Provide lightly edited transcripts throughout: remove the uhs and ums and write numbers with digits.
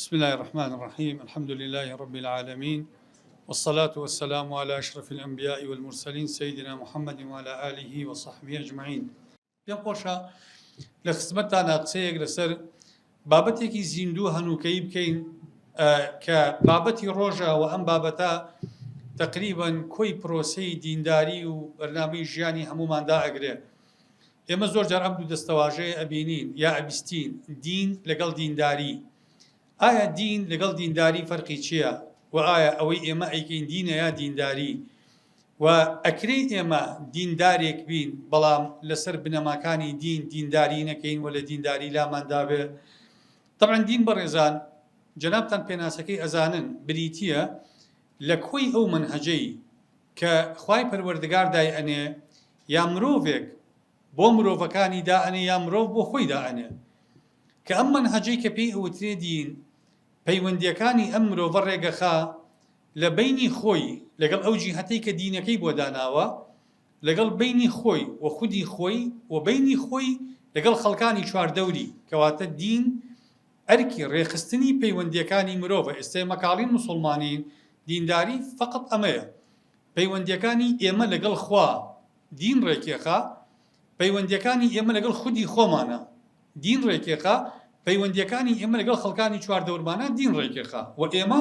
بسم الله الرحمن الرحيم. الحمد لله رب العالمين، والصلاة والسلام على أشرف الأنبياء والمرسلين سيدنا محمد وعلى آله وصحبه أجمعين. پێم خۆشە لە خزمەتتانە قسەیەک لەسەر بابەتێکی زیندوو هەنووکەی بکەین کە بابەتی ڕۆژە و ئەم بابەتە تقریباً کۆی پرۆسەی دینداری و بەرنامەی ژیانی هەموماندا ئەگرێ. ئێمە زۆر جار ئەم دوو دەستەواژەیە ئەبینین یا ئەبیستین، دین لەگەڵ دینداری. ئایا دین لەگەڵ دینداری فەرقی چییە؟ و ئایا ئەوەی ئێمە ئەیکەین دینە یا دینداری؟ و ئەکرێت ئێمە دیندارێک بین بەڵام لەسەر بنەماکانی دینداری نەکەین و لە دینداری لاماندا بێ. طبعاً دین بەڕێزان جەنابتان پێناسەکەی ئەزانن بریتیە لە کۆی ئەو منهەجەی کە خوای پەروەردگار دای ئەنێ یا مرۆڤێک بۆ مرۆڤەکانی دائەنێ یا مرۆڤ بۆ خۆی دائەنێ، کە ئەم منهەجەی کە پێی ئەوترێ دین پەیوەندیەکانی ئەم مرۆڤە ڕێگەخا لە بینی خۆی لەگەڵ ئەو جیهەتەی کە دینەکەی بۆ داناوە، لەگەڵ بینی خۆی و خودی خۆی و بینی خۆی لەگەڵ خەڵکانی چواردەوری، کەواتە دین ئەرکی ڕێخستنی پەیوەندیەکانی مرۆڤە. ئێستا مەکاڵین موسڵمانین، دینداری فقط ئەمەیە، پەیوەندیەکانی ئێمە لەگەڵ خوا دین ڕێکێخا، پەیوەندیەکانی ئێمە لەگەڵ خودی خۆمانە دین ڕێکێخا، پەیوەندیەکانی ئێمە لەگەڵ خەڵکانی چواردەورمانە دین ڕێکێخا. و ئێمە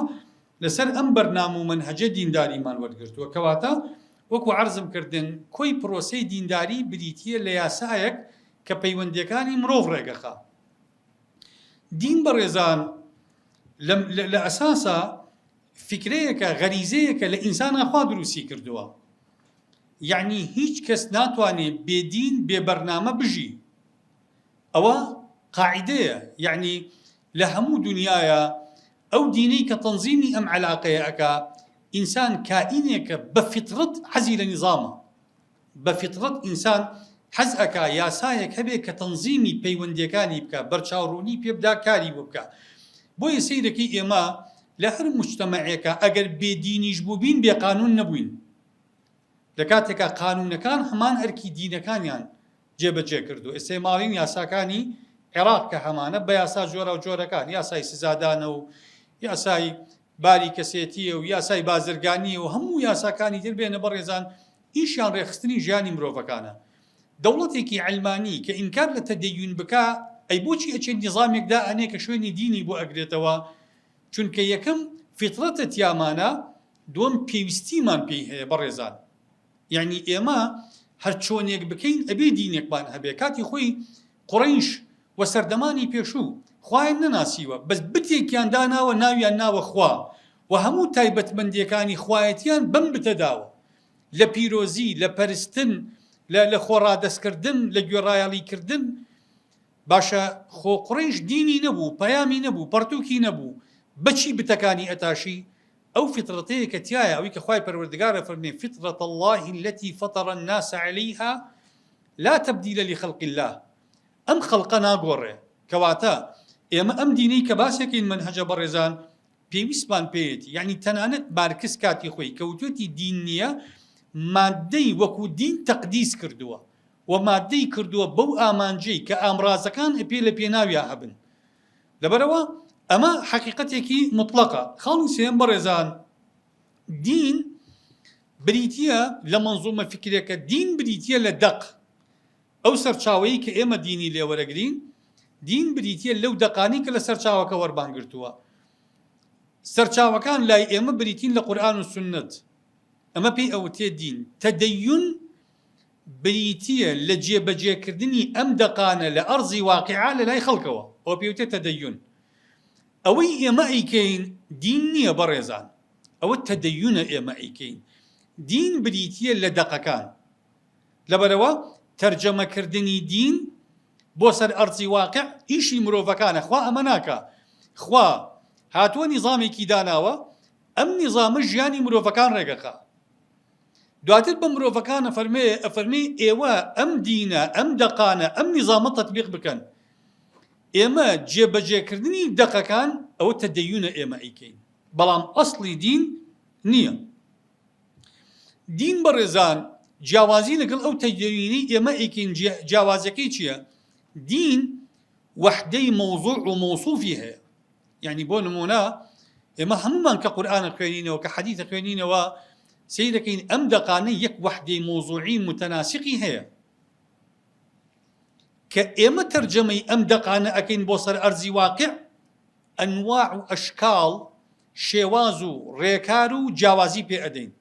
لەسەر ئەم بەرنامە و منهەجە دینداریمان وەرگرتووە، کەواتە وەکو عەرزم کردن کۆی پرۆسەی دینداری بریتیە لە یاسایەک کە پەیوەندیەکانی مرۆڤ ڕێگەخا. دین بەڕێزان لە ئەساسە فکرەیەکە، غەریزەیەکە لە ئینسانە خوا دروستی کردووە. یعنی هیچ کەس ناتوانێت بێدین بێبەرنامە بژی. ئەوە قاعدەیە، یعنی لە هەموو دنیاە ئەو دینەی کە تەنزیمی ئەم عەلاقەیە ئەکا، ئینسان کائینێکە بە فیترەت حەزی لە نیزامە، بە فیترەت ئینسان حەز ئەکا یاسایەک هەبێ کە تەنزیمی پەیوەندیەکانی بکە، بەرچاوڕوونی پێ بدا، کاری بۆ بکە. بۆیە سەیرەکەی ئێمە لە هەر موجتەمەعێکە ئەگەر بێدینیش بووبین بێقانون نەبووین. لە کاتێکە قانونەکان هەمان ئەرکی دینەکانیان جێبەجێ کردو. ئێستا ماڵین یاساکانی عێراق کە هەمانە بە یاسا جۆرە و جۆرەکان، یاسای سزادانە و یاسای باری کەسێتیە و یاسای بازرگانیە و هەموو یاساکانی تر بێنە بەڕێزان ئیشیان ڕێخستنی ژیانی مرۆڤەکانە. دەوڵەتێکی عەلمانی کە ئینکار لە تەدەیون بکا، ئەی بۆچی ئەچێت نیزامێکدا ئەنێ کە شوێنی دینی بۆ ئەگرێتەوە؟ چونکە یەکەم فیترەتە تیامانە، دووەم پێویستیمان پێی هەیە بەڕێزان. یعنی ئێمە هەر چۆنێک بکەین ئەبێ دینێکمان هەبێ. کاتی خۆی قوڕەیش و سەردەمانی پێشوو خوایان نەناسیوە، بەس بتێکیان داناوە ناویان ناوە خوا، و هەموو تایبەتمەندیەکانی خوایەتیان بەم بتەداوە، لە پیرۆزی، لە پەرستن، لە خۆڕادەستکردن، لە گوێڕایەڵیکردن. باشە خۆ قوڕەیش دینی نەبوو، پەیامی نەبوو، پەرتووکی نەبوو، بەچی بتەکانی ئەتاشی؟ ئەو فیترەتەیە کە تایە، ئەوەی کە خوای پەروەردگارە فەرمێ فیترەت الله التي فطر الناس عليها لا تبديل لخلق الله. ئەم خەڵقە ناگۆڕێ. کەواتە ئێمە ئەم دینەی کە باسێکین منهەجە بەڕێزان پێویستمان پێیەتی. یعنی تەنانەت مارکس کاتی خۆی کەوتوێتی دین نییە، مادەی وەکو دین تەقدیس کردووە و مادەی کردووە بەو ئامانجەی کە ئامرازەکان پێ لە پێناویە هەبن. لەبەرەوە ئەمە حەقیقەتێکی مطلقە. خاڵی سێم بەڕێزان، دین بریتیە لە مەنزومە فکرێکە، دین بریتیە لە دەق. ئەو سەرچاوەیە کە ئێمە دینی لێوەرەگرین، دین بریتیە لەو دەقانی کە لە سەرچاوەکە وەربانگرتووە. سەرچاوەکان لای ئێمە بریتین لە قورئان و سوننەت. ئەمە پێی ئەوتێ دین. تەدەیون بریتیە لە جێبەجێکردنی ئەم دەقانە لە ئەرزی واقعا لە لای خەڵکەوە، ئەوە پێوتێ تەدەیون. ئەوەی ئێمە ئەیکەین دین نییە بەڕێزان، ئەوە تەدەیونە ئێمە ئەیکەین. دین بریتیە لە دەقەکان. لەبەرەوە تەرجەمەکردنی دین بۆ سەر ئەرزی واقع ئیشی مرۆڤەکانە. خوا ئەمە ناکا. خوا هاتووە نیزامێکی داناوە، ئەم نیزامە ژیانی مرۆڤەکان ڕێگەخا. دواتر بە مرۆڤەکانە ئەفەرمێ ئێوە ئەم دینە، ئەم دەقانە، ئەم نیزامە تەطبیق بکەن. ئێمە جێبەجێکردنی دەقەکان ئەوە تەدەیونە ئێمە ئەیکەین، بەڵام ئەسڵی دین نییە. دین بەڕێزان جیاوازی لەگەڵ ئەو تەدەیونی ئێمە ئەیکەین. جیاوازەکەی چییە؟ دین وحدەی مەوزوع و مەوصوفی هەیە. يعني بۆ نمونە ئێمە هەمومان کە قورئانە خوێنینەوە کە حەدیثە خوێنینەوە سەیر دەکەین ئەم دەقانە یەک وەحدەی مۆزوعی متەناسقی هەیە کە ئێمە تەرجەمەی ئەم دەقانە ئەکەین بۆ سەر ئەرزی واقع ئەنواع و ئەشکاڵ شێواز و ڕێکار و جیاوازی پێ ئەدەین.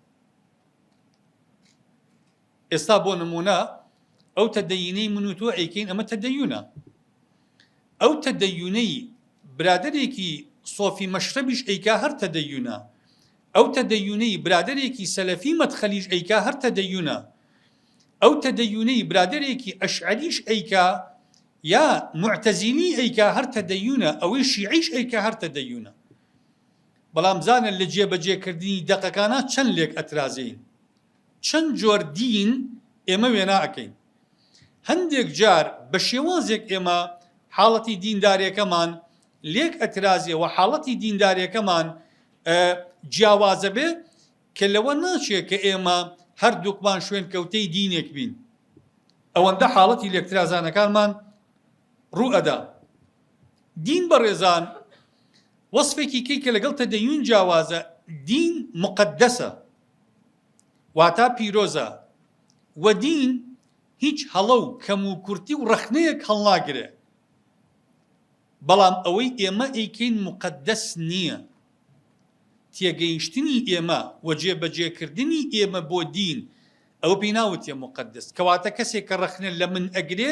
ئێستا بۆ نمونە ئەو تەدەیینەی من و تۆ ئەیکەین ئەمە تەدەیونە. ئەو تەدەیونەی برادەرێکی سۆفی مەشرەبیش ئەیکا هەر تەدەیونە. ئەو تەدەیونەی برادەرێکی سەلەفی مەدخەلیش ئەیکا هەر تەدەیونە. ئەو تەدەیونەی برادەرێکی ئەشعەریش ئەیکا یا معتەزیلی ئەیکا هەر تەدەیونە، ئەوەی شیعیش ئەیکا هەر تەدەیونە. بەڵام زانە لە جێبەجێکردنی دەقەکانە چەند لێک ئەترازین، چەند جۆر دین ئێمە وێنا ئەەکەین. هەندێک جار بە شێوازێک ئێمە حاڵەتی دینداریەکەمان لێک ئەترازێ و حاڵەتی دینداریەکەمان جیاوازە بێ کە لەوە ناچێت کە ئێمە هەردووکمان شوێن کەوتەی دینێک بین. ئەوەندە حاڵەتی لێکترازانەکانمان ڕوو ئەدا. دین بەڕێزان وەسفێکی کەی کە لەگەڵ تەدەیون جیاوازە، دین مقدسە واتە پیرۆزە و دین هیچ هەڵە و کەم و کورتی و ڕەخنەیەک هەڵناگرێ. بەڵام ئەوەی ئێمە ئەیکەین مقدس نییە. تێگەیشتنی ئێمە و جێبەجێکردنی ئێمە بۆ دین ئەوە پێی ناوتێ مقدس، کەواتە کەسێک کە ڕەخنە لە من ئەگرێ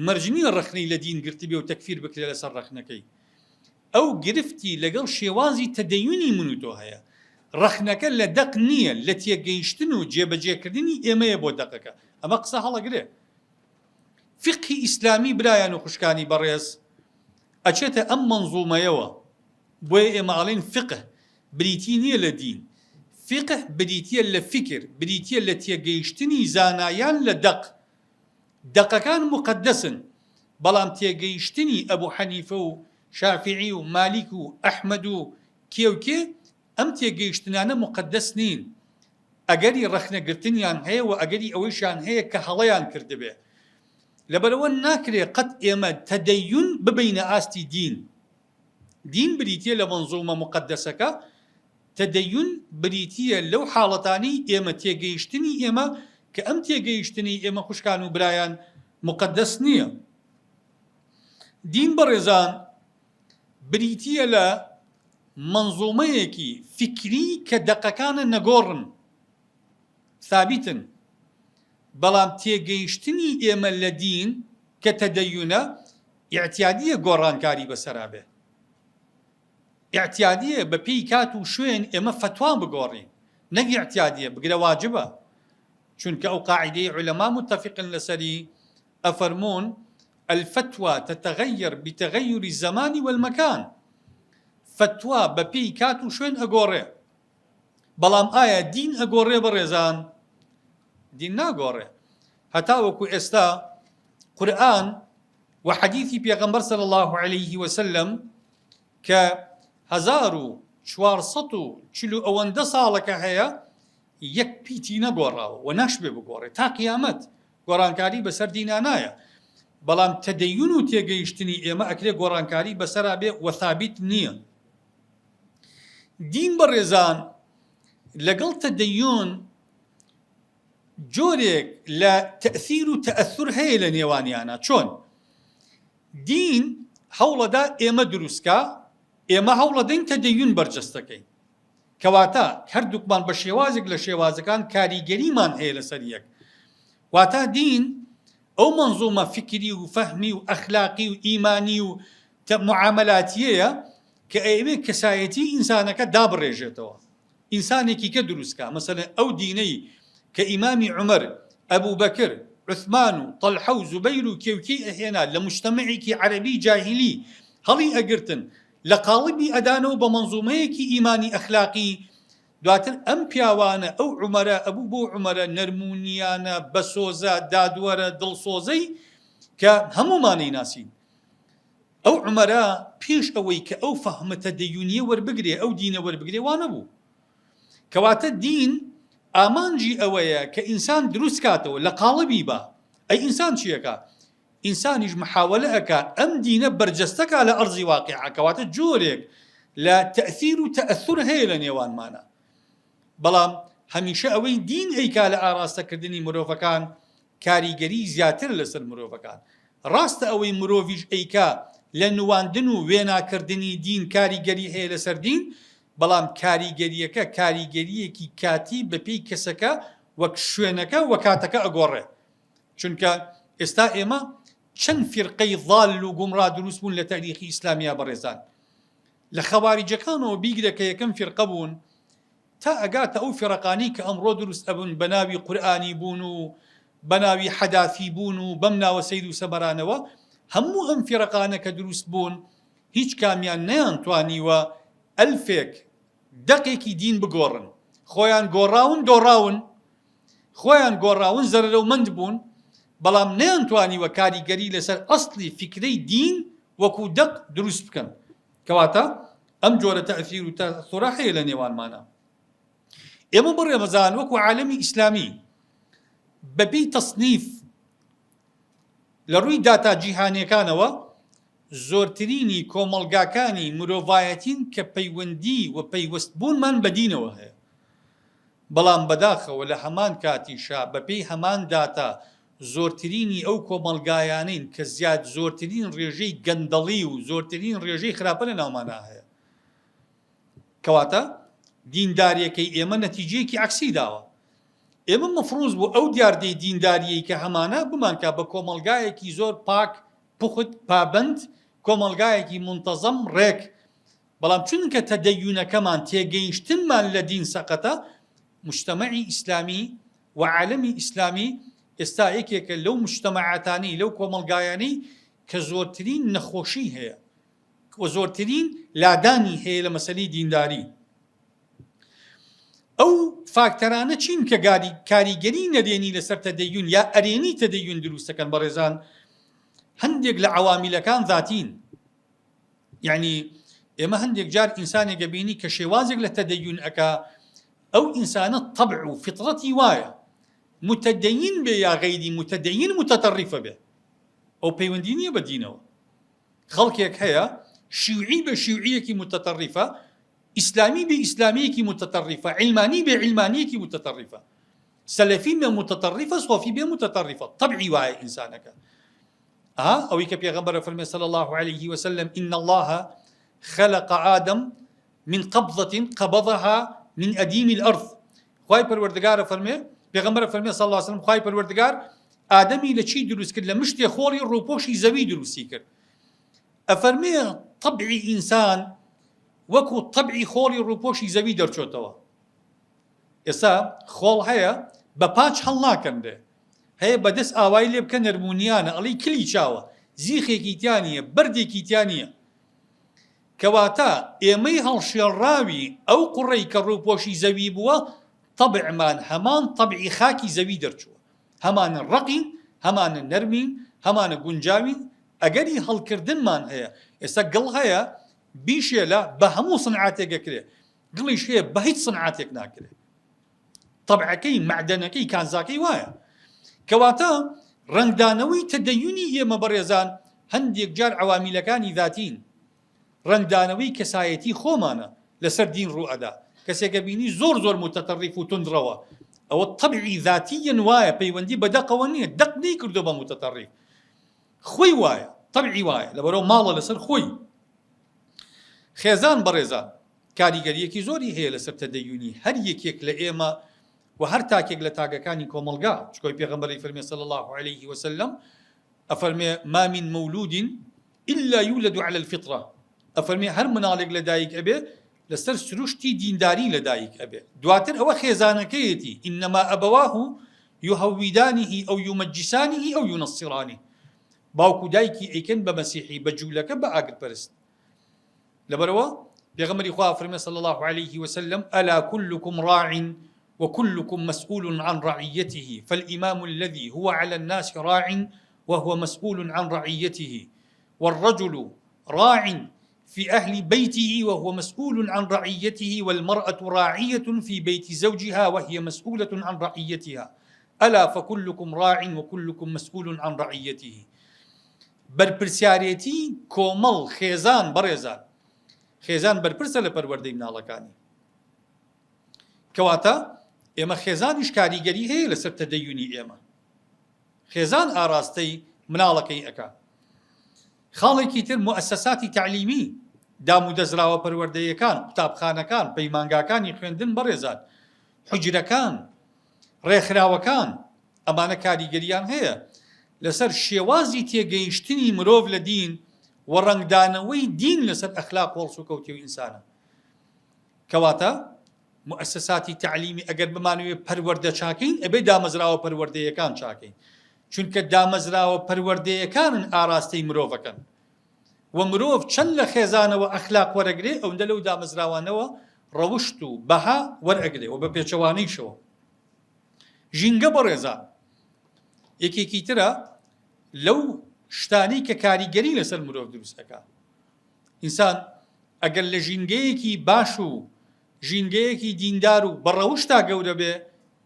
مەرجنیە ڕەخنەی لە دین گرتی بێ و تەکفیر بکرێ لەسەر ڕەخنەکەی. ئەو گرفتی لەگەڵ شێوازی تەدەیونی من و تۆ هەیە. ڕەخنەکە لە دەق نییە، لە تێگەیشتن و جێبەجێکردنی ئێمەیە بۆ دەقەکە. ئەمە قسە هەڵەگرێ. فقهی ئیسلامی برایان و خوشکانی بەڕێز ئەچێتە ئەم مەنزومەیەوە، بۆیە ئێمە ئەڵێن فقه بریتی نییە لە دین. فقه بریتیە لە فکر، بریتیە لە تێگەیشتنی زانایان لە دەق. دەقەکان مقدسن، بەڵام تێگەیشتنی ئەبوو حەنیفە و شافعی و مالیک و ئەحمەد و کێوکێ ئەم تێگەیشتنانە مقدس نین. ئەگەری ڕەخنەگرتنیان هەیە و ئەگەری ئەوەیشان هەیە کە هەڵەیان کردبێ. لەبەرەوە ناکرێ قەت ئێمە تەدەیون ببینە ئاستی دین. دین بریتیە لە مەنزومە مقدسەکە، تەدەیون بریتیە لەو حاڵەتانی ئێمە تێگەیشتنی ئێمە کە ئەم تێگەیشتنی ئێمە خوشکان و برایان مقدس نییە. دین بەڕێزان بریتیە لە منظومەیەکی فکری کە دەقەکانە نەگۆڕن، ثابتن، بەڵام تێگەیشتنی ئێمە لە دین کە تەدەیونە ئیعتیادیە گۆڕانکاری بەسەرابێ. ئیعتیادیە بە پێی کات و شوێن ئێمە فتوا بگۆڕین، نەک ئیعتیادیە بگرە واجبە. چونکە ئەو قاعدەی عولەما متفقن لەسەری ئەفەرمون الفتوى تتغير بتغير الزمان والمكان. فتوى بەپێی کات و شوێن ئەگۆڕێ، بەڵام ئایا دین ئەگۆڕێ بەڕێزان؟ دین ناگۆڕێ. هەتا وەکو ئێستا قورئان و حەدیثی پێغەمبەر صلی الله عليه وسلم کە 1440 ئەوەندە ساڵەکە هەیە یەک پیتی نەگۆڕاوە و ناشبێ بگۆڕێ تا قیامەت. گۆڕانکاری بەسەر دینانایە، بەڵام تەدەیون و تێگەیشتنی ئێمە ئەکرێ گۆڕانکاری بەسەرا بێ و ثابت نییە. دین بەڕێزان لەگەڵ تەدەیون جۆرێک لە تەئثیر و تەئەثور هەیە لە نێوانیانە. چۆن؟ دین هەوڵەدا ئێمە دروستکە، ئێمە هەوڵەدەین تەدەیون بەرجەستەکەین. کەواتە هەردووکمان بە شێوازێک لە شێوازەکان کاریگەریمان هەیە لەسەر یەک. واتە دین ئەو منظومە فکری و فەهمی و ئەخلاقی و ئیمانی و معاملاتیەیە کە ئەوێ کەسایەتی ئینسانەکە دابڕێژێتەوە، ئینسانێکی کە دروستکە. مەسەلەن ئەو دینەی کە ئیمامی عومەر، ئەبوو بەکر، عوثمان و طەلحە و زوبەیر و کێوکەی ئەهێنا لە مجتەمەعێکی عەرەبی جاهیلی هەڵی ئەگرتن لە قاڵبی ئەدانەوە بە مەنزومەیەکی ئیمانی ئەخلاقی. دواتر ئەم پیاوانە ئەو عومەرە ئەبوو بۆ عومەرە نەرمونیانە بەسۆزە دادوەرە دڵسۆزەی کە هەمومانەی ناسین. ئەو عومەرە پێش ئەوەی کە ئەو فەهمە تەدەیونیە وەربگرێ، ئەو دینە وەربگرێ، وا نەبوو. کەواتە دین ئامانجی ئەوەیە کە ئینسان دروست کاتەوە لە قاڵبی بە. ئەی ئینسان چیەکە؟ ئینسانیش محاولە ئەکا ئەم دینە بەرجەستەکە لە ئەرزی واقعە. کەواتە جۆرێک لا تأثير وتأثر هي لنيوان مانا بەڵام هەمیشە ئەوەی دین ئەیکا لە ئاراستەکردنی مرۆڤەکان کاریگەری زیاتر لەسەر مرۆڤەکان ڕاستە ئەوەی مرۆڤیش ئەیکا لە نواندن و وێناکردنی دین کاریگەری هەیە لەسەر دین بەڵام کاریگەریەکە کاریگەریەکی کاتی بەپێی کەسەکە وەک شوێنەکە و کاتەکە ئەگۆڕێ چونکە ئێستا ئێمە چەند فرقەی ضال و گومڕا دروست بوون لە تاریخی ئیسلامیا بەڕێزان لە خەواریجەکانەوە بیگرە کە یەکەم فرقە بوون تا ئەگاتە ئەو فێڕەقانی کە ئەمڕۆ دروست ئەبوون بە ناوی قورئانی بوون و بە ناوی حەداثی بوون و بەم ناوە سەید و سەبەرانەوە هەموو ئەم فێڕەقانە کە دروست بوون هیچ کامیان نەیانتوانیوە ئەلفێک دەقێکی دین بگۆڕن خۆیان گۆڕاون دۆڕاون خۆیان گۆڕاون زەرەرەومەند بوون بەڵام نەیانتوانیوە کاریگەری لەسەر ئەسڵی فکرەی دین وەکو دەق دروست بکەن کەواتە ئەم جۆرە تەئثیر و تەأثورە هەیە لە نێوانمانە ئێمە بڕێمەزان وەکو عالەمی ئیسلامی بەبێی تەصنیف لە ڕووی داتا جیهانیەکانەوە زۆرترینی کۆمەڵگاکانی مرۆڤایەتین کە پەیوەندی و پەیوەستبوونمان بە دینەوە هەیە بەڵام بەداخەوە لە هەمان کاتیشا بەپێی هەمان داتا زۆرترینی ئەو کۆمەڵگایانین کە زیاد زۆرترین ڕێژەی گەندەڵی و زۆرترین ڕێژەی خراپە لە ناومانە هەیە کەواتە دینداریەکەی ئێمە نەتیجەیەکی عەکسی داوە ئێمە مەفروض بوو ئەو دیاردەی دینداریەی کە هەمانە بمانکە بە کۆمەڵگایەکی زۆر پاک پوخت پابند کۆمەڵگایەکی منتەزەم ڕێک بەڵام چونکە تەدەیونەکەمان تێگەیشتنمان لە دین سەقەتە مجتەمەعی ئیسلامی و عالەمی ئیسلامی ئێستا یەکێکە لەو مجتەمەعاتانی لەو کۆمەڵگایانی کە زۆرترین نەخۆشی هەیە و زۆرترین لادانی هەیە لە مەسەلەی دینداری ئەو فاکتەرانە چین کە کاریگەری نەدێنی لەسەر تەدەیون یا ئەرێنی تەدەیون دروستەکەن بەڕێزان هەندێک لە عەواملەکان ذاتین یعنی ئێمە هەندێک جار ئینسانێکە بینی کە شێوازێک لە تەدەیون ئەکا ئەو ئینسانە طەبع و فیتڕەتی وایە متدەین بێ یا غەیری متدەین متەتەڕیفە بێ ئەو پەیوەندی نییە بە دینەوە خەڵکێک هەیە شیوعی بە شیوعیەکی متەتەڕیفە ئیسلامی بێ ئیسلامیەکی متەتەڕیفە علمانی بێ علمانیەکی متەتەڕیفە سەلەفی بێ متەتەڕیفە سۆفی بێ متەتەڕیفە طەبعی وایە ئینسانەکە ئەوەی کە پێغەمبەر فەرمێ صلی الله عليه وسلم إن الله خلق آدم من قبضة قبضها من أديم الأرض خوای پەروەردگار فەرمێ پێغەمبەر فەرمێ صلی الله عليه وسلم خوای پەروەردگار ئادەمی لە چی دروست کرد لە مشتێ خۆڵی ڕووپۆشی زەوی دروستی کرد ئەفەرمێ طەبعی ئینسان وەکو طەبعی خۆڵی ڕووپۆشی زەوی دەرچۆتەوە ئێستا خۆڵ هەیە بە پاچ هەڵ ناکەندێ هەیە بەدەست ئاوای لێ بکە نەرمونیانە ئەڵی کلی چاوە زیخێکی تیانیە بەردێکی تیانیە کەواتە ئێمەی هەڵشێڕاوی ئەو قوڕەی کە ڕووپۆشی زەوی بووە طەبعمان هەمان طەبعی خاکی زەوی دەرچووە هەمانە ڕەقین هەمانە نەرمین هەمانە گونجاوین ئەگەری هەڵکردنمان هەیە ئێستا گڵ هەیە بیشێلە بە هەموو سنعاتێک ئەکرێ گڵیش هەیە بە هیچ سنعاتێک ناکرێت طەبعەکەی مەعدەنەکەی کانزاکەی وایە کەواتە ڕەنگدانەوەی تەدەیونی ئێمە بەڕێزان هەندێک جار عەوامیلەکانی ذاتین ڕەنگدانەوەی کەسایەتی خۆمانە لەسەر دین ڕوئەدا کەسێکە بینی زۆر زۆر متەتەڕیف و توندڕەوە ئەوە طەبعی ذاتیەن وایە پەیوەندی بە دەقەوە نییە دەق نەیکردو بە متەتەڕیف خۆی وایە طەبعی وایە لەبەرەوە ماڵە لەسەر خۆی خێزان بەڕێزان کاریگەریەکی زۆری هەیە لەسەر تەدەیونی هەر یەکێک لە ئێمە و هەر تاکێک لە تاگەکانی کۆمەڵگا چکۆی پێغەمبەری فەرمێ صلی الله عليه وسلم ئەفەرمێ ما من مولود إلا يولد على الفطرة ئەفەرمێ هەر مناڵێک لە دایک ئەبێ لەسەر سروشتی دینداری لە دایک ئەبێ دواتر ئەوە خێزانەکەیەتی إنما أبواه يهودانه أو يمجسانه أو ينصرانه باوکو دایکی ئەیکەن بە مەسیحی بە جوولەکە بە ئاگرپەرست لەبەرەوە پێغەمبەری خوا فەرمێ صلی الله عليه وسلم ألا كلكم راع وكلكم مسؤول عن رعيته فالإمام الذي هو على الناس راع وهو مسؤول عن رعيته والرجل راع في أهل بيته وهو مسؤول عن رعيته والمرأة راعية في بيت زوجها وهي مسؤولة عن رعيتها ألا فكلكم راع وكلكم مسؤول عن رعيته برپرسیارەتی کۆمەڵ خێزان بەڕێزان خێزان بەرپرسە لە پەروەردەی مناڵەکانی کەواتە ئێمە خێزانیش کاریگەری هەیە لەسەر تەدەیونی ئێمە خێزان ئاراستەی مناڵەکەی ئەکا خاڵێکی تر موەسسەساتی تعلیمی دام و دەزراوە پەروەردەیەکان قوتابخانەکان پەیمانگاکانی خوێندن بەڕێزان حوجرەکان ڕێکخراوەکان ئەمانە کاریگەریان هەیە لەسەر شێوازی تێگەیشتنی مرۆڤ لە دین و ڕەنگدانەوەی دین لەسەر ئەخلاق وەڵس و کەوتی و ئینسانە کەواتە موەسسەساتی تعلیمی ئەگەر بمانوێت پەروەردە چاکەین ئەبێ دامەزراوە پەروەردەیەکان چاکەین چونکە دامەزراوە پەروەردەیەکانن ئاراستەی مرۆڤەکەن و مرۆڤ چەند لە خێزانەوە ئەخلاق وەرەگرێ ئەوەندە لەو دامەزراوانەوە ڕەوشت و بەها وەرئەگرێ و بە پێچەوانەیشەوە ژینگە بەڕێزان یەکێکی ترە لەو شتانەی کە کاریگەری لەسەر مرۆڤ دروستەکە ئینسان ئەگەر لە ژینگەیەکی باش و ژینگەیەکی دیندار و بەڕەوشتا گەورە بێ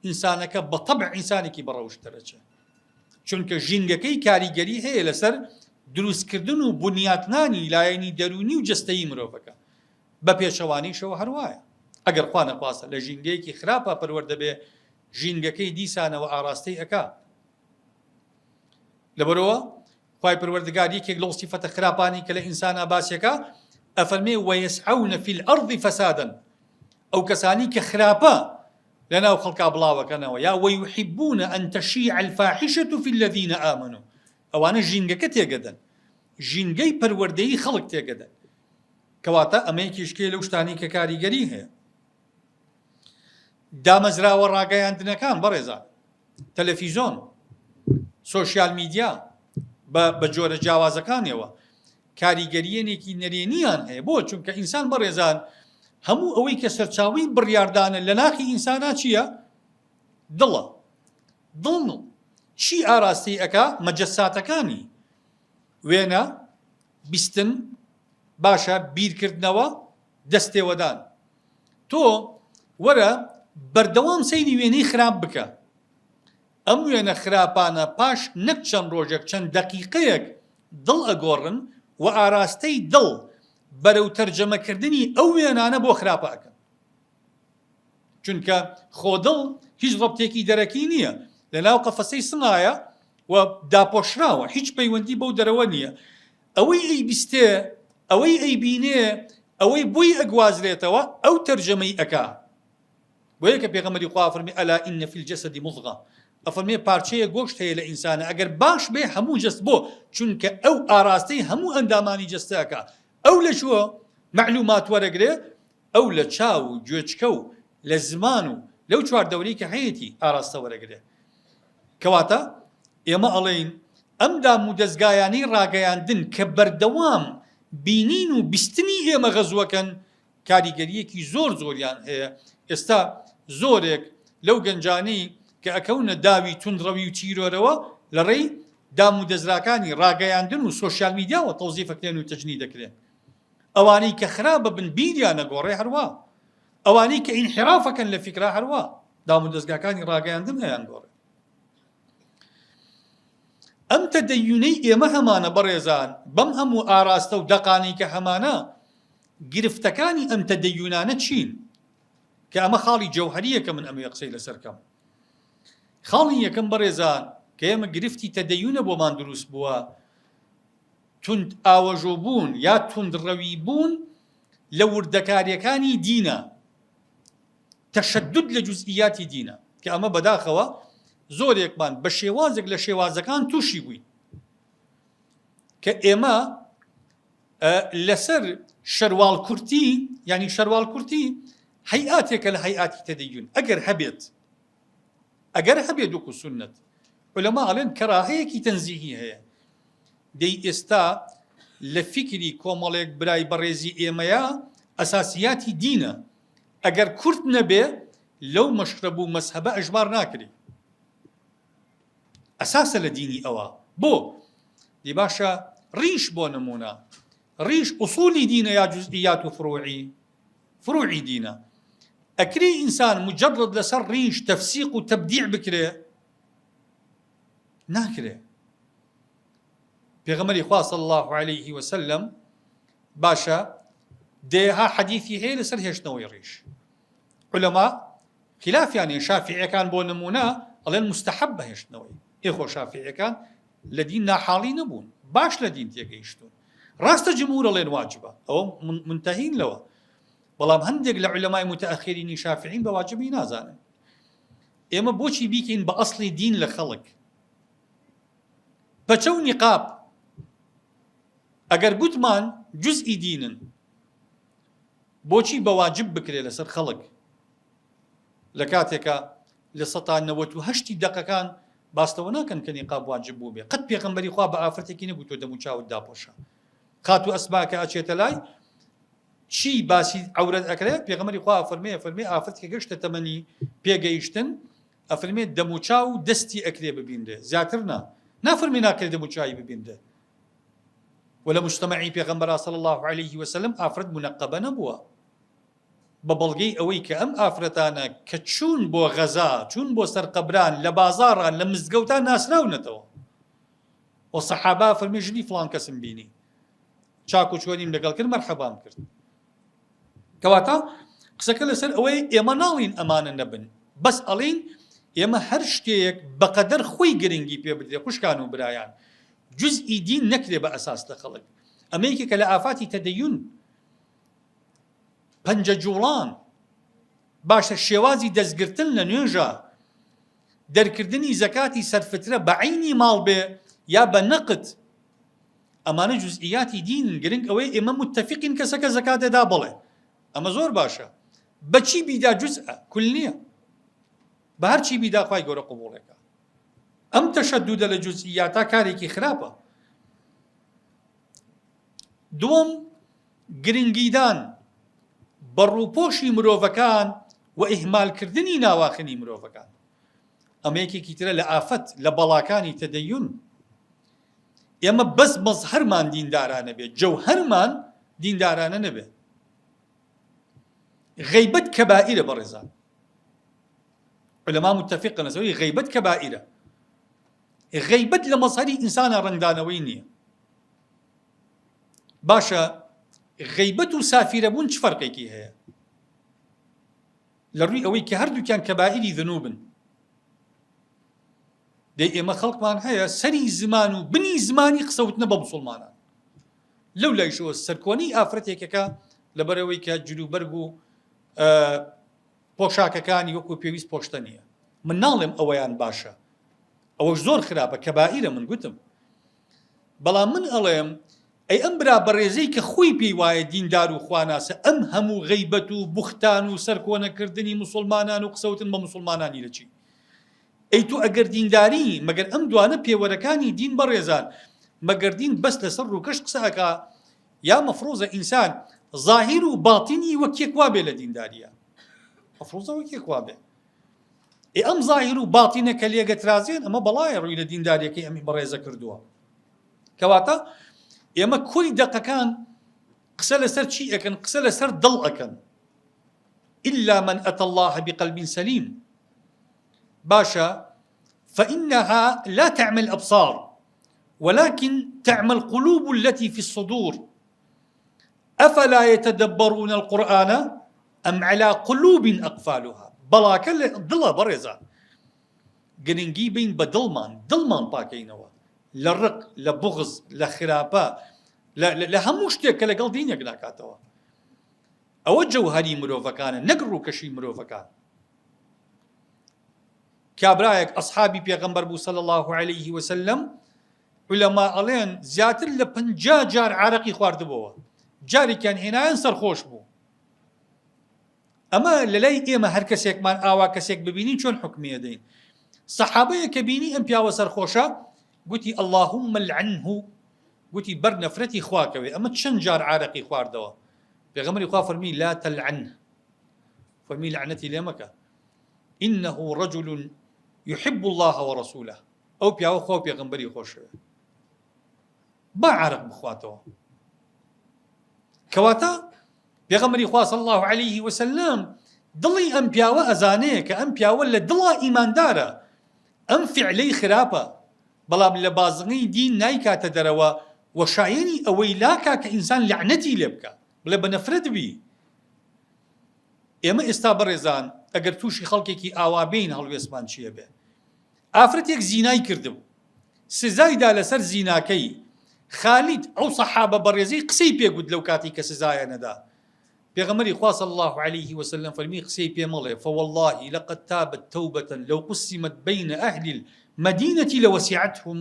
ئینسانەکە بەتەبع ئینسانێکی بەڕەوشترەچێ چونکە ژینگەکەی کاریگەری هەیە لەسەر دروستکردن و بنیاتنانی لایەنی دەرونی و جستەیی مرۆڤەکە بە پێچەوانیشەوە هەروایە ئەگەر خوا نەخواستە لە ژینگەیەکی خراپە پەروەردە بێ ژینگەکەی دیسانەوە ئاراستەی ئەکا لەبەرەوە خوای پەروەردگار یەکێک لەو سیفەتە خراپانی کە لە ئینسانە باسیەکە ئەفەرمێ وەیەسعەونە فی الئەڕض فەسادن ئەو کەسانی کە خراپە لەناو خەڵکا بڵاوەکەنەوە یا وەیحیبونە ئەن تەشیع الفاحشة فی الذین ئامنوا ئەوانە ژینگەکە تێگەدەن ژینگەی پەروەردەیی خەڵک تێگەدەن کەواتە ئەمەیەکیشکێ لەو شتانی کە کاریگەری هەیە دامەزراوە ڕاگەیاندنەکان بەڕێزان تەلەڤیزۆن سۆشیال میدیا بە جۆرە جیاوازەکانیەوە کاریگەریەنێکی نەرێنیان هەیە بۆ چونکە ئینسان بەڕێزان هەموو ئەوەی کە سەرچاوی بڕیاردانە لە ناخی ئینسانە چییە؟ دڵە دڵ چی ئاراستی ئەکا مەجەساتەکانی وێنە بیستن باشە بیرکردنەوە دەستێوەدان تۆ وەرە بەردەوام سەیری وێنەی خراپ بکە ئەم وێنە خراپانە پاش نەک چەند ڕۆژێک چەند دەقیقەیەک دڵ ئەگۆڕن و ئاراستەی دڵ بەرەو تەرجەمەکردنی ئەو وێنانە بۆ خراپە ئەکەن چونکە خۆدڵ هیچ ڕەبتێکی دەرەکی نییە لەناو قەفەسەی سنایە و داپۆشراوە هیچ پەیوەندی بەو دەرەوە نییە ئەوەی ئەیبیستێ ئەوەی ئەیبینێ ئەوەی بۆی ئەگوازرێتەوە ئەو تەرجەمەی ئەکا بۆ یەکە پێغەمبەری خوا فەرمی ئەلا ئین فی الجەسەد مضغە ئەفەرمێ پارچەیە گۆشت هەیە لە ئینسانە ئەگەر باش بێ هەموو جەست بۆ چونکە ئەو ئاراستەی هەموو ئەندامانی جەستەکە ئەو لە چووە معلومات وەرەگرێ ئەو لە چاو و گوێچکە و لە زمان و لەو چواردەورەی کە هەیەی ئاراستە وەرەگرێ کەواتە ئێمە ئەڵێین ئەم دام و دەستگایانەی ڕاگەیاندن کە بەردەوام بینین و بیستنی ئێمە غەزوەکەن کاریگەریەکی زۆریان هەیە ئێستا زۆرێک لەو گەنجانەی کە ئەکەونە داوی توندڕەوی و چیرۆرەوە لە ڕێی دام و دەزراکانی ڕاگەیاندن و سۆشیال میدیاوە تەوزیفەکرێن و تەجنی دەکرێن ئەوانەی کە خراپە بن بیریان نەگۆڕێ هەروە ئەوانەی کە ئینحرافەکەن لە فیکرا هەروە دام و دەستگاکانی ڕاگەیاندن هەیان گۆڕێ ئەم تەدەیونەی ئێمە هەمانە بەڕێزان بەم هەموو ئاراستە و دەقانی کە هەمانە گرفتەکانی ئەم تەدەیونانە چین کە ئەمە خاڵی جەوهەریەکە من ئەمە قسەی لەسەرکەم خاڵی یەکەم بەڕێزان کە ئێمە گرفتی تەدەیونە بۆمان دروست بووە تند ئاوەژۆ بوون یا توندڕەوی بوون لە وردەکاریەکانی دینە تەشەدد لە جوزئیاتی دینە کە ئەمە بەداخەوە زۆرێکمان بە شێوازێک لە شێوازەکان تووشی بووین کە ئێمە لەسەر شەروال کورتی ینی شەروال کورتی هەیئاتێکە لە هەیئاتی تەدەیون ئەگەر هەبێت وەکو سوننەت عولەما ئەڵێن کەراهەیەکی تەنزیهی هەیە دەی ئێستا لە فیکری کۆمەڵێک برای بەڕێزی ئێمەیە ئەساسیاتی دینە ئەگەر کورت نەبێ لەو مەشرەب و مەسهەبە ئەژمار ناکرێ ئەساسە لە دینی ئەوە بۆ دی باشە ڕیش بۆ نمونە ڕیش ئوسولی دینە یا جوزئیات و فروعی دینە ئەکرێ ئینسان مجرد لەسەر ڕیش تەفسیق و تەبدیع بکرێ ناکرێ پێغەمبەری خوا صلی الله علیه وسلم باشە دێها حەدیثی هەیە لەسەر هێشتنەوەی ڕیش. علەما خلافیان شافعیەکان بۆ نمونە ئەڵێن مستحب بە هێشتنەوەی. ئێخۆ شافعیەکان لە دین ناحاڵی نەبوون، باش لە دین تێگەیشتون. ڕاستە جمهور ئەڵێن واجبە، ئەوە منتەهین لەوە. بەڵام هەندێک لە علەمای متەئەخیرینی شافعین بە واجبی نازانن. ئێمە بۆچی بیکەین بە ئەسڵی دین لە خەڵک؟ بەچە و نیقاب ئەگەر گوتمان جزئی دینن، بۆچی بە واجب بکرێ لەسەر خەڵک لە کاتێکە لە 98 دەقەکان باستەوە ناکەن کە نیقاب واجب بوو بێ. قەت پێغەمبەری خوا بە ئافرەتێکی نەبوو تۆ دەم و چاوت داپۆشە. قات و ئەسماکە ئەچێتە لای چی باسی عەورەت ئەکرێت؟ پێغەمبەری خوا فەرمێ ئافرەتێکە گەشتە تەمەنی پێگەیشتن ئەفەرمێ دەم و چاو دەستی ئەکرێ ببیندێ، زیاتر نافەرمێ ناکرێت دەم و چاوی ببیندێ. ولا مجتمعی پێغەمبەر صلی الله عليه وسلم ئافرەت منەقەبە نەبووە. بە بەڵگەی ئەوەی کە ئەم ئافرەتانە کە چوون بۆ غەزا، چوون بۆ سەرقەبران، لە بازاڕان، لە مزگەوتان ناسراونەتەوە. و سەحابا فەرمێ ژنی فڵان کەسم بینی، چاک و چۆنیم لەگەڵ کرد، مەرحەبام کرد. کەواتە قسەکە لەسەر ئەوەی ئێمە ناڵین ئەمانە نەبن، بەس ئەڵین ئێمە هەر شتێک بەقەدەر خۆی گرنگی پێ بدرێ. خوشکان و برایان، جزئی دین نەکرێ بە ئەساس لە خەڵک. ئەمەیەکێکە کە لە ئافاتی تەدەیون پەنجە جوڵان، باشە شێوازی دەستگرتن لە نوێژە، دەرکردنی زەکاتی سەرفترە بە عینی ماڵ بێ یا بە نەقد، ئەمانە جزئیاتی دینن. گرنگ ئەوەی ئێمە متتەفقین کەسەکە زەکات دەدا بڵێ، ئەمە زۆر باشە. بەچی بیدا جزئە، کول نییە. بە هەرچی بیدا خوای گەورە قبوڵێکە. ئەم تەشەدودە لە جزئیاتە کارێکی خراپە. دووەم، گرنگیدان بە ڕووپۆشی مرۆڤەکان و ئیهمالکردنی ناواخنی مرۆڤەکان. ئەمەیەکێکی ترە لە ئافەت لە بەڵاکانی تەدەیون. ئێمە بەس مەزهەرمان دیندارانە بێت، جەوهەرمان دیندارانە نەبێت. غەیبەت کەبائیرە بەڕێزان. علەما متتەفقن لەسەوەی غەیبەت کەبائیرە. غەیبەت لە مەزهەری ئینسانە ڕەنگدانەوەی نییە. باشە غەیبەت و سافیرەبوون چ فەرقێکی هەیە؟ لە ڕووی ئەوەی کە هەردووکیان کەبائیری ذنوبن. دەی ئێمە خەڵکمان هەیە سەری زمان و بنی زمانی قسەوتنە بە موسڵمانان. لەو لایشەوە سەرکۆنی ئافرەتێکەکە لەبەرەوەی کە جلوبەرگ و پۆشاکەکانی وەکو پێویست پۆشتە نییە. من ناڵێم ئەوەیان باشە، ئەوەش زۆر خراپە، کەبائیرە من گوتم. بەڵام من ئەڵێم ئەی ئەم برا بەڕێزەی کە خۆی پێی وایە دیندار و خواناسە، ئەم هەموو غەیبەت و بوختان و سەرکۆنەکردنی موسڵمانان و قسەوتن بە موسڵمانانی لە چی؟ ئەی تو ئەگەر دینداری مەگەر ئەم دوانە پێوەرەکانی دین بەڕێزان، مەگەر دین بەس لەسەر ڕووکەش قسەکە، یا مەفرۆزە ئینسان ظاهیر و باتینی وەکێک وابێ لە دینداریە. مەفرۆزە وەکێک وابێ. ئەم ظاهیر و باتینە کە لێگەترازێن، ئەمە بەڵایە ڕووی لە دینداریەکەی ئەمی بەڕێزە کردووە. کەواتە ئێمە کوی دەقەکان قسە لەسەر چی ئەکەن؟ قسە لەسەر دڵ ئەکەن. إلا من أتى الله بقلب سليم. باشا فإنها لا تعمى الأبصار ولكن تعمى القلوب التي في الصدور. أفلا يتدبرون القرآن أم على قلوب أقفالها. بلاك دڵە بەڕێزان، گرنگی بین بە دڵمان پاکەینەوە لە ڕق، لە بوغز، لە خراپە، لە هەموو شتێک کە لەگەڵ دینێک ناکاتەوە. ئەوە جەوهەری مرۆڤەکانە، نەک ڕووکەشی مرۆڤەکان. کابرایەک ئەسحابی پێغەمبەر بوو صلی الله عليه وسلم، علەما ئەڵێن زیاتر لە 50 جار عارەقی خواردبەوە، جارێکیان هێنایان سەرخۆش بوو. ئەمە لە لای ئێمە هەر کەسێکمان ئاوا کەسێک ببینین چۆن حکمی دەین؟ سەحابەیە کە بینی ئەم پیاوە سەرخۆشە، گوتی اللهم لعنه، گوتی بەر نەفرەتی خواکەوێ. ئەمە چەند جار عارەقی خواردەوە. پێغەمبەری خوا فەرمی لا تلعنه، فەرمی لعنەتی لێ مەکە، إنه رجل يحب الله ورسوله. ئەو پیاوە خوا و پێغەمبەری خۆشەوێ، با عارەق بخواتەوە. کەواتە پێغەمبەری خوا صلی الله عليه وسلم دڵی ئەم پیاوە ئەزانەیە کە ئەم پیاوە لە دڵا ئیماندارە، ئەم فعلەی خراپە، بەڵام لە بازنەی دین نایکاتە دەرەوە و شایەنی ئەوەی لاکا کە ئینسان لعنەتی لێ بکە. بڵێ بە نەفرەت بی. ئێمە ئێستا بەڕێزان ئەگەر تووشی خەڵکێکی ئاوابین هەڵوێستمان چییە بێ؟ ئافرەتێک زینای کردم، سزایدا لەسەر زیناکەی. خالید ئەو سەحابە بەڕێزەی قسەی پێگوت لەو کاتی کە سزایە نەدا. پێغەمبەری خوا صلی الله عليه وسلم فەرمی قسەی پێ مەڵێ فوالله لقد تابت توبة لو قسمت بين أهل المدينة لوسعتهم.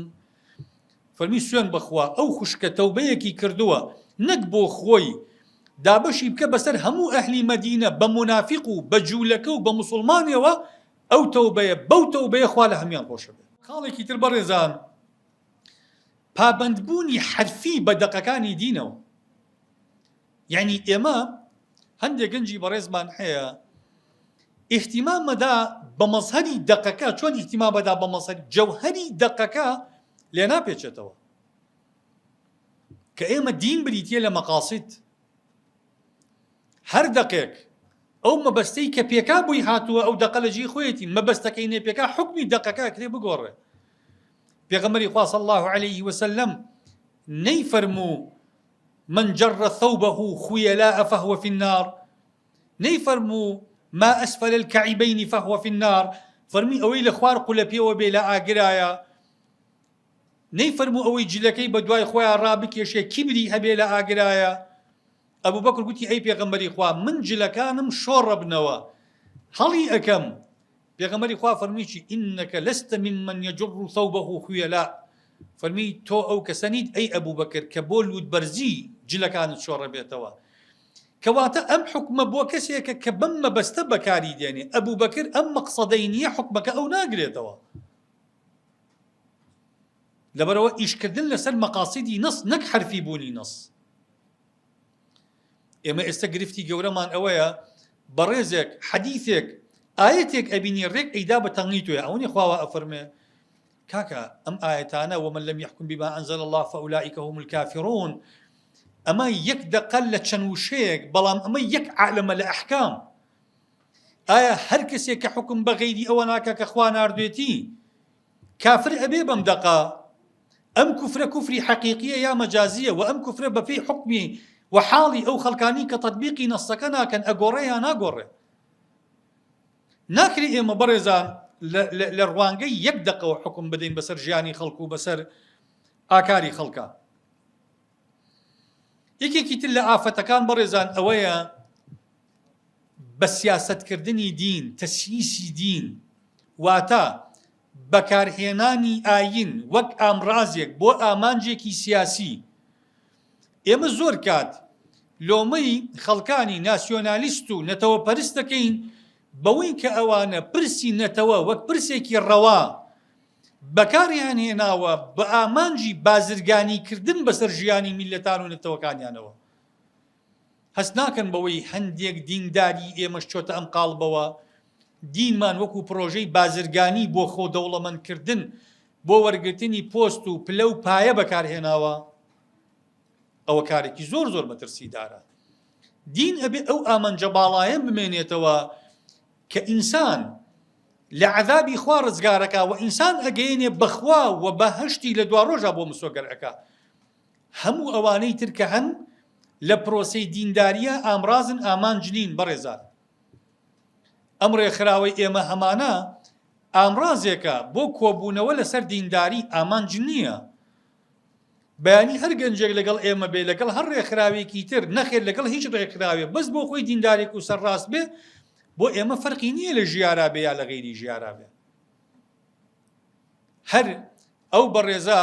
فەرمی سوێن بەخوا ئەو خوشکە تەوبەیەکی کردووە نەک بۆ خۆی دابەشی بکە بەسەر هەموو ئەهلی مەدینە بە منافق و بە جوولەکە و بە موسڵمانیەوە ئەو تەوبەیە بەو تەوبەیە خوا لە هەمیان خۆشە بێت. خاڵێکی تر بەڕێزان پابەندبوونی حرفی بە دەقەکانی دینەوە. یعنی ئێمە هەندێک گەنجی بەڕێزمان هەیە ئیحتیمامەدا بە مەزهەری دەقەکە، چۆن ئیحتیمامەدا بە مەزهەری جەوهەری دەقەکە لێ ناپێچێتەوە کە ئێمە دین بریتیە لە مەقاصد. هەر دەقێک ئەو مەبەستەی کە پێکا بووی هاتووە ئەو دەقە لە جێی خۆیەتی، مەبەستەکەی نێ پێکا حکمی دەقەکە کرێ بگۆڕێ. پێغەمبەری خوا صلی الله عليه وسلم نەیفەرموو من جر ثوبه خيلاء فهو في النار، نەیفەرموو ما أسفل الكعبين فهو في النار، فەرمی ئەوەی لە خوار قولە پێوە بێ لە ئاگرایە. نەیفەرموو ئەوەی جلەکەی بە دوای خۆیان ڕابکێشێ کیبری هەبێ لە ئاگرایە. ئەبوو بەکر گوتی ئەی پێغەمبەری خوا من جلەکانم شۆڕە بنەوە هەڵی ئەکەم. پێغەمبەری خوا فەرمی چی ئینەکە لەستە ممن یەجر ثوبه خیلاء، فەرمی تۆ ئەو کەسە نیت ئەی ئەبوو بەکر کە بۆ لووتبەرزی جلەکانت شۆڕە بێتەوە. کەواتە ئەم حکمە بۆ کەسێکە کە بەم مەبەستە بەکاری دێنێ. ئەبوو بەکر ئەم مەقسەدەی نییە حکمەکە ئەو ناگرێتەوە. لەبەرەوە ئیشکردن لەسەر مەقاسیدی نەس نەک حرفی بوونی نەس. ئێمە ئێستا گرفتی گەورەمان ئەوەیە بەڕێزێک حەدیثێک ئاەتێک ئەبینی ڕێک ئەیدا بە تەنگی توێ ئەوەی خواوە ئەفەرمێ کاکە ئەم ئاەتانە ومن لم يحكم بما أنزل الله فأولئك هم الكافرون، ئەمە یەک دەقەل لە چەند وشەیەک، بەڵام ئەمە یەک عالەمە لە ئەحکام. ئایا هەر کەسێک کە حکم بە غەیری ئەوە ناکە کە خوا ناردوێتی کافر ئەبێ بەم دەقە؟ ئەم کوفرە کوفری حەقیقیە یا مەجازیە؟ و ئەم کوفرە بەپێی حکمی وحاڵی ئەو خەڵکانی کە تەطبیقی نەسەکە ناکەن ئەگۆڕێ یا ناگۆڕێ؟ ناکرێ ئێمە بەڕێزان لە ڕوانگەی یەک دەقەوە حکم بدەین بەسەر ژیانی خەڵک و بەسەر ئاکاری خەڵکە. یەکێکی تر لە ئافەتەکان بەڕێزان ئەوەیە بە سیاسەتکردنی دین، تەسییسی دین، واتە بەکارهێنانی ئاین وەک ئامڕازێک بۆ ئامانجێکی سیاسی. ئێمە زۆر کات لۆمەی خەڵکانی ناسیۆنالیست و نەتەوە پەرست دەکەین بەوەی کە ئەوانە پرسی نەتەوە وەک پرسێکی ڕەوا بەکاریان هێناوە بە ئامانجی بازرگانیکردن بەسەر ژیانی میلەتان و نەتەوەکانیانەوە. هەست ناکەن بەوەی هەندێک دینداری ئێمەش چۆتە ئەم قاڵبەوە دینمان وەکو پرۆژەی بازرگانی بۆ خۆ دەوڵەمەندکردن بۆ وەرگرتنی پۆست و پلە و پایە بەکارهێناوە. ئەوە کارێکی زۆر زۆر مەترسیدارە. دین ئەبێ ئەو ئامانجە باڵایە بمێنێتەوە کە ئینسان لە عەذابی خوا ڕزگارەکە و ئینسان ئەگەیەنێ بەخوا و بەهەشتی لە دوا ڕۆژە بۆ مسۆگەرەکە. هەموو ئەوانەی ترکە هەن لە پرۆسەی دینداریە ئامرازن ئامانج نین بەڕێزان. ئەم ڕێکخراوەی ئێمە هەمانە ئامرازێکە بۆ کۆبوونەوە لەسەر دینداری ئامانج نییە. بەیانی هەر گەنجێک لەگەڵ ئێمە بێ لەگەڵ هەر ڕێکخراوێکی تر نەخێر لەگەڵ هیچ ڕێکخراوێ بەس بۆ خۆی دیندارێک و سەرڕاست بێ بۆ ئێمە فەرقی نییە لە ژیارا بێ یا لە غەیری ژیارا بێ. هەر ئەو بەڕێزا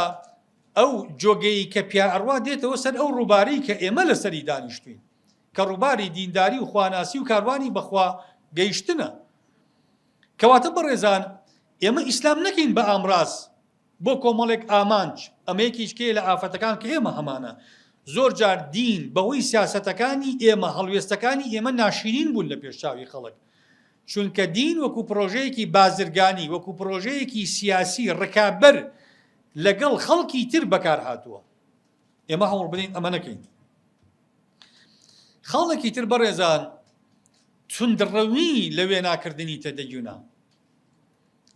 ئەو جۆگەی کە پیا ئەڕوا دێتەوە سەر ئەو ڕووباری کە ئێمە لەسەری دانیشتوین کە ڕووباری دینداری و خواناسی و کاروانی بەخوا گەیشتنە. کەواتە بەڕێزان ئێمە ئیسلام نەکەین بە ئامراز بۆ کۆمەڵێک ئامانج. ئەمە یەکیشکەیە لە ئافەتەکان کە ئێمە هەمانە زۆر جار دین بەهۆی سیاسەتەکانی ئێمە هەڵوێستەکانی ئێمە ناشرین بوون لە پێشچاوی خەڵک. چونکە دین وەکو پرۆژەیەکی بازرگانی وەکو پرۆژەیەکی سیاسی ڕکابەر لەگەڵ خەڵکی تر بەکار هاتووە. ئێمە هەوڵ بدەین ئەمە نەکەین. خاڵێکی تر بەڕێزان توندڕەوی لە وێناکردنی تەدەیونە.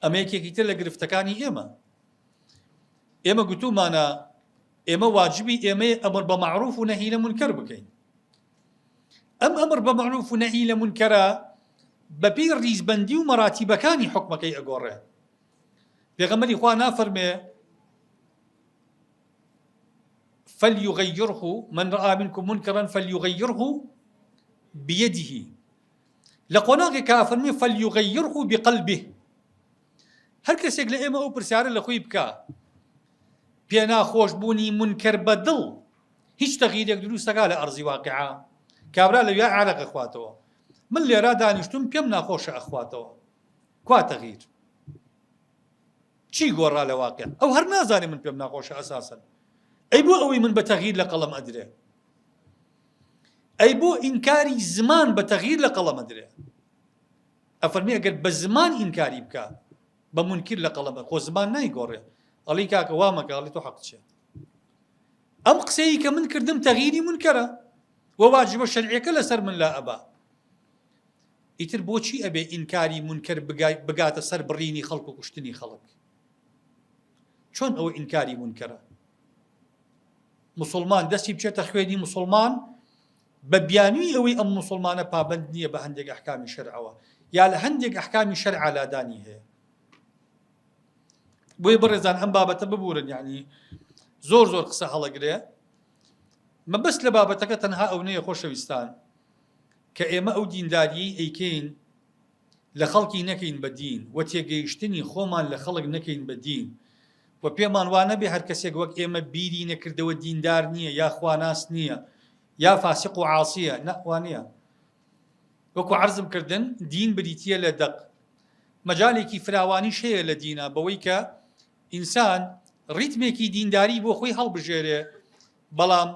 ئەمە یەکێکی تر لە گرفتەکانی ئێمە. ئێمە گوتومانە ئێمە واجبی ئێمە ئەمر بە معروف و نەهی لە منکەر بکەین. أمر بمعروف ونهي لمنكرا ببي ریزبەندی و مەراتیبەکانی حکمەکەی ئەگۆڕێ. پێغەمبەری خوا نافەرمێ فليغيره من رأى منكم منكرا فليغيره بيده. لقناغ كافرمي فليغيره بقلبه. هر کەسێک لە ئێمە ئەو پرسیارە لە خۆی بکە پێ ناخۆشبوونی منکر بەدڵ هیچ تەغییرێک دروستەکا لە ئەرزی واقعە. کابرا لەوێ عارەق ئەخواتەوە، من لێرا دانیشتم پێم ناخۆشە ئەخواتەوە، کوا تەغییر چی گۆڕا لە واقع؟ ئەو هەر نازانێ من پێم ناخۆشە ئەساسەن. ئەی بۆ ئەوەی من بە تەغییر لە قەڵەم ئەدرێ؟ ئەی بۆ ئینکاری زمان بە تەغییر لە قەڵەم ئەدرێ؟ ئەفەرمی ئەگەر بە زمان ئینکاری بکە بە منکر لە قەڵەمە خۆ زمان نایگۆڕێ، ئەڵی کاکە وا مەکە، ئەڵی تۆ حەق چێ. ئەم قسەی کە من کردم تەغییری منکەرە و واجبە شەرعیەکە لەسەر من لا ئەبا. ئیتر بۆچی ئەبێ ئینکاری منکر بگاتە سەر بڕینی خەڵک و کوشتنی خەڵک؟ چۆن ئەوە ئینکاری منکەرە؟ مسلمان دەستی بچێتە خوێنی مسلمان بە بیانووی ئەوەی ئەم مسلمانە پابند نییە بە هەندێک ئەحکامی شەرعەوە یا لە هەندێک ئەحکامی شەرعە لادانی هەیە. بۆیە بەڕێزان ئەم بابەتە ببورن، یعنی زۆر زۆر قسە هەڵەگرێ. مەبەست لە بابەتەکە تەنها ئەو نەیە خۆشەویستان کە ئێمە ئەو دینداریی ئەیکەین لە خەڵکی نەکەین بە دین و تێگەیشتنی خۆمان لە خەڵک نەکەین بە دین و پێمان وانە بێ هەر کەسێک وەک ئێمە بیری نەکردەوە دیندار نییە یا خواناس نییە یا فاسق و عاسیە، نەوانە. وەکو عەرزم کردن دین بریتیە لە دەق. مەجالێکی فراوانیش هەیە لە دینە بەوەی کە ئینسان ریتمێکی دینداری بۆ خۆی هەڵبژێرێ، بەڵام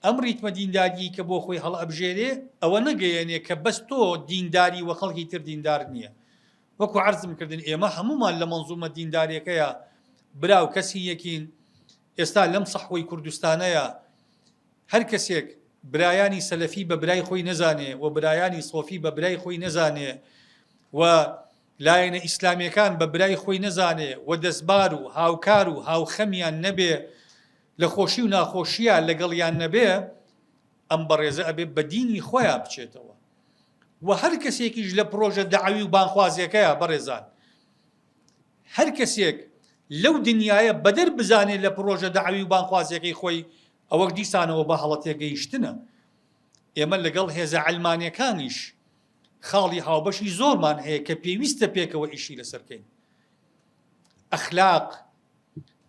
ئەم ریتمە دینداری کە بۆ خۆی هەڵ ئەبژێرێ ئەوە نەگەیەنێ کە بەس تۆ دینداری و خەڵکی تر دیندار نییە. وەکو عەرزم کردن ئێمە هەمومان لە مەنزومە دینداریەکەیە براو کەسی یەکین. ئێستا لەم سەحوەی کوردستانەیە هەر کەسێک برایانی سەلەفی بە برای خۆی نەزانێ و برایانی سۆفی بە برای خۆی نەزانێ و لایەنە ئیسلامیەکان بە برای خۆی نەزانێ و دەستبار و هاوکار و هاوخەمیان نەبێ، لە خۆشی و ناخۆشیە لەگەڵیان نەبێ، ئەم بەڕێزە ئەبێ بە دینی خۆیان بچێتەوە. و هەر کەسێکیش لە پرۆژە دەعەوی و بانخوازیەکەیە بەڕێزان، هەر کەسێک لەو دنیاە بەدەر بزانێت لە پرۆژە دەعەوی و بانخوازیەکەی خۆی ئەوە دیسانەوە بە هەڵە تێگەیشتنە. ئێمە لەگەڵ هێزە عەلمانیەکانیش خاڵی هاوبەشی زۆرمان هەیە کە پێویستە پێکەوە ئیشی لەسەرکەین. ئەخلاق،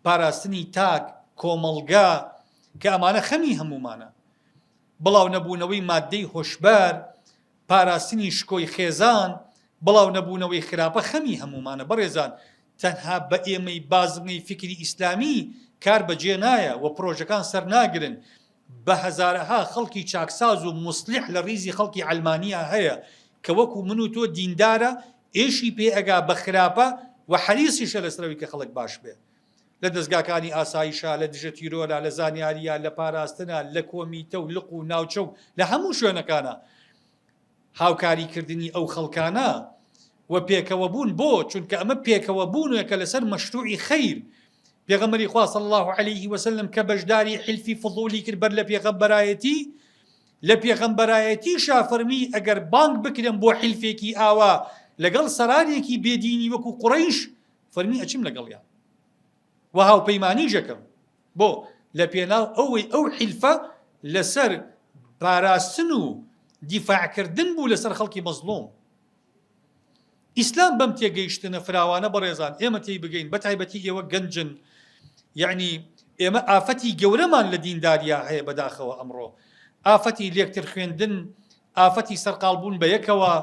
پاراستنی تاک، کۆمەڵگا کە ئەمانە خەمی هەمومانە، بڵاو نەبوونەوەی مادەی هۆشبەر، پاراستنی شکۆی خێزان، بڵاو نەبوونەوەی خراپە خەمی هەمومانە. بەڕێزان تەنها بە ئێمەی بازرگەی فکری ئیسلامی کار بەجێ نایە و پرۆژەکان سەر ناگرن. بە هەزارەها خەڵکی چاکساز و موسلیح لە ڕیزی خەڵکی عەلمانیە هەیە کە وەکو من و تۆ دیندارە، ئێشی پێ ئەگا بە خراپە و حەریسیشە لەسەرەوەی کە خەڵک باش بێ. لە دەستگاکانی ئاسایشە، لە دژە تیرۆرە، لە زانیاریە، لە پاراستنە، لە کۆمیتە و لق و ناوچە و لە هەموو شوێنەکانە هاوکاریکردنی ئەو خەڵکانە و پێکەوە بوون. بۆ چونکە ئەمە پێکەوە بوونەکە لەسەر مەشروعی خەیر. پێغەمبەری خوا صلی الله علیه وسلم کە بەشداری حلفی فضولی کرد بەر لە پێغەمبەرایەتی، لە پێغەمبەرایەتیشا فەرمی ئەگەر بانگ بکرێن بۆ حلفێکی ئاوا لەگەڵ سەرانێکی بێدینی وەکو قوڕەیش، فەرمی ئەچم لەگەڵیان و هاوپەیمانی ژەکەم. بۆ لە پێناو ئەوەی ئەو حلفە لەسەر پاراستن و دیفاعکردن بوو لەسەر خەڵکی مەزلوم. ئیسلام بەم تێگەیشتنە فراوانە بەڕێزان ئێمە تێی بگەین، بە تایبەتی ئێوە گەنجن. یعنی ئێمە ئافەتی گەورەمان لە دینداریە هەیە بەداخەوە ئەمڕۆ، ئافەتی لێکتر خوێندن، ئافەتی سەرقاڵبوون بە یەکەوە،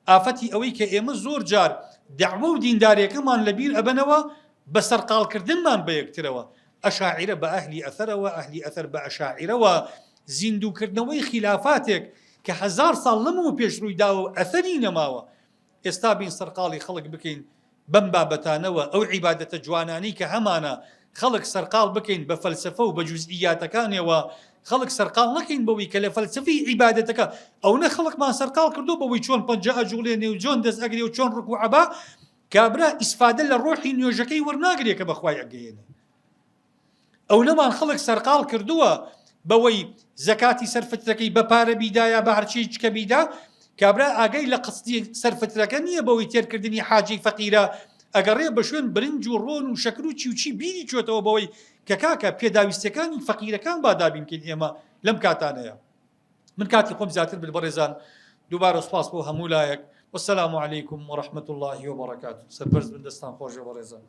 ئافەتی ئەوەی کە ئێمە زۆر جار دەعوە و دینداریەکەمان لەبیر ئەبەنەوە بە سەرقاڵکردنمان بە یەکترەوە. ئەشاعیرە بە ئەهلی ئەثەرەوە، ئەهلی ئەثەر بە ئەشاعیرەوە. زیندووکردنەوەی خلافاتێک کە 1000 ساڵ لەمەوە پێش ڕووی داوە و ئەثەری نەماوە، ئێستا بین سەرقاڵی خەڵک بکەین بەم بابەتانەوە. ئەو عیبادەتە جوانانی کە هەمانە خەڵک سەرقاڵ بکەین بە فەلسەفە و بە جوزئیاتەکانەوە، خەڵک سەرقاڵ نەکەین بەوەی کە لە فەلسەفی عیبادەتەکە ئەو نە خەڵکمان سەرقاڵ کردو بەوەی چۆن پەنجە ئەجوڵێنێ و چۆن دەست ئەگرێ و چۆن ڕکوع ئەبا، کابرا ئیسفادە لە ڕۆحی نوێژەکەی وەرناگرێ کە بەخوای ئەگەیەنێ. ئەو نەمان خەڵک سەرقاڵ کردووە بەوەی زەکاتی سەرفترەکەی بەپارە بیدا یا بە هەرچی کە بیدا، کابرا ئاگەی لە قستی سەرفترەکە نییە بەوەی تێرکردنی حاجی فەقیرە ئەگەڕێ بە شوێن برنج و ڕۆن و شەکر و چی بیری چۆتەوە بەوەی کە کاکە پێداویستەکانی فەقیرەکان بادابینکەین ئێمە لەم کاتانەیە. من کاتی خۆم زیاتر بەڕێزان دووبارە سوپاس بۆ هەموو لایەک. والسلام عليكم ورحمة الله وبركاته. سربرز من دستان خوش وبرزان.